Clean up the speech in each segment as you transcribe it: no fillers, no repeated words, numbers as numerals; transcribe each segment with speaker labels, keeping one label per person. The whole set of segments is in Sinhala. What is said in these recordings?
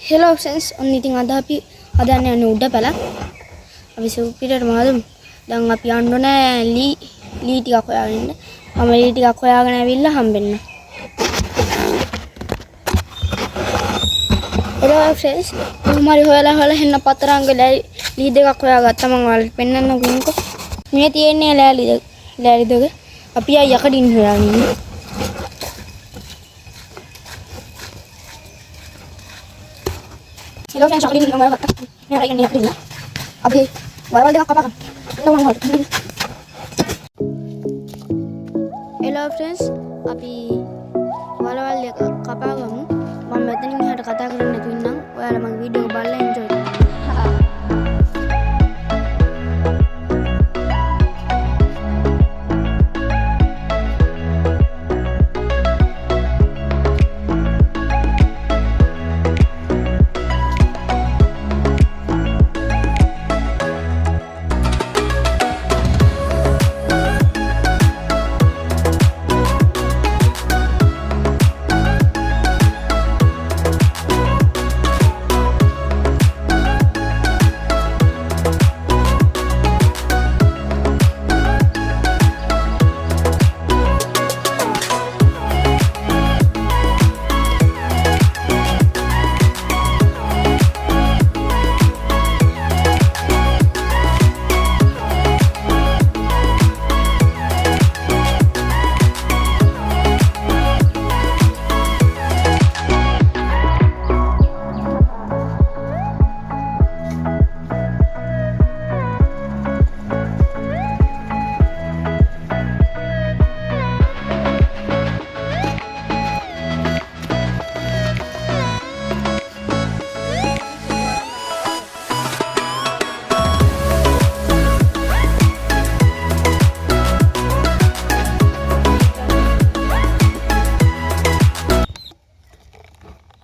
Speaker 1: Hello friends, ඔන්න ඉතින් අද අපි හදන්න යන්නේ උඩ පැල. අපි සුපිරියට මහදමු. දැන් අපි යන්න ඕනේ ලී ටිකක් හොයාගෙන ඉන්න. මම ලී ටිකක් හොයාගෙන ඇවිල්ලා හම්බෙන්න. Hello friends, මම හොයලා හෙන්න පතරංග ලී දෙකක් හොයාගත්තා. මම ඔයාලට පෙන්නන්නකෝ ඉන්නකෝ. මේ තියෙන්නේ ලෑලි දෙක. අපි ආ යකඩින් හොයාගෙන ඉන්නේ. Hello friends, aku ini nomor berapa? Ini hari ini aku ini. Abi, wala dia apa kan? Hello nomor. Hello friends, අපි වලවල් දෙක කපා ගමු. මම මෙතනින් මෙහාට කතා කරන්න නැතුව ඉන්නම්. ඔයාලා මගේ වීඩියෝ එක බලලා එන්ජොයි කරන්න.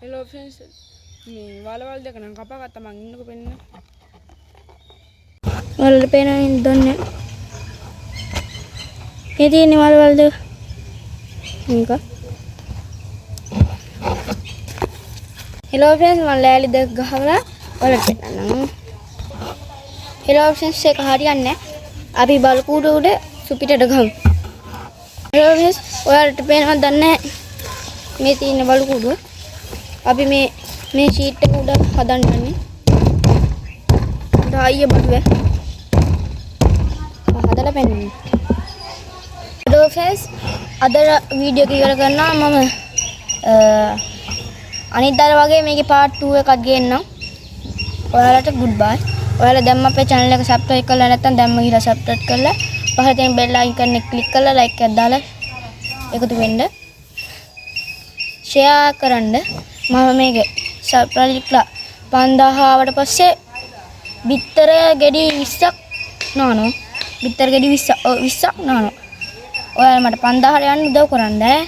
Speaker 1: Hello friends, මේ වලවල් දෙක නම් කපා ගත්තා මං ඉන්නකෝ පෙන්න. වලවල් පේනවින් දන්නේ. මේ තියෙන වලවල් දෙක. මේක. Hello friends, මම ලෑලි දෙක ගහලා වලට පෙන්නන්නම්. Hello friends, ඒක හරියන්නේ නැහැ. අපි බලකූඩ උඩ සුපිටට ගමු. Hello friends, ඔයාලට පේනවද දන්නේ නැහැ. මේ තියෙන බලකූඩ අපි මේ ෂීට් එක උඩ හදන්න යන්නේ. ඩායිය බඩුවේ. හදලා පෙන්නන්න. Hello friends, අද වීඩියෝ එක ඉවර කරනවා මම අනිද්දාට වගේ මේකේ part 2 එකක් ගේන්නම්. ඔයාලට goodbye. ඔයාලා දැම්ම අපේ channel එක subscribe කරලා නැත්නම් දැම්ම ගිහලා subscribe කරලා පහළ තියෙන bell icon එක click කරලා like එකක් දාලා එකතු වෙන්න. share කරන්න. මම මේක සප්‍රලික්ලා 5000 ආවට පස්සේ බිත්තර ගෙඩි 20ක් නානවා. බිත්තර ගෙඩි 20ක් නානවා. ඔයාලා මට 5000 යන්න උදව් කරන්න ඈ.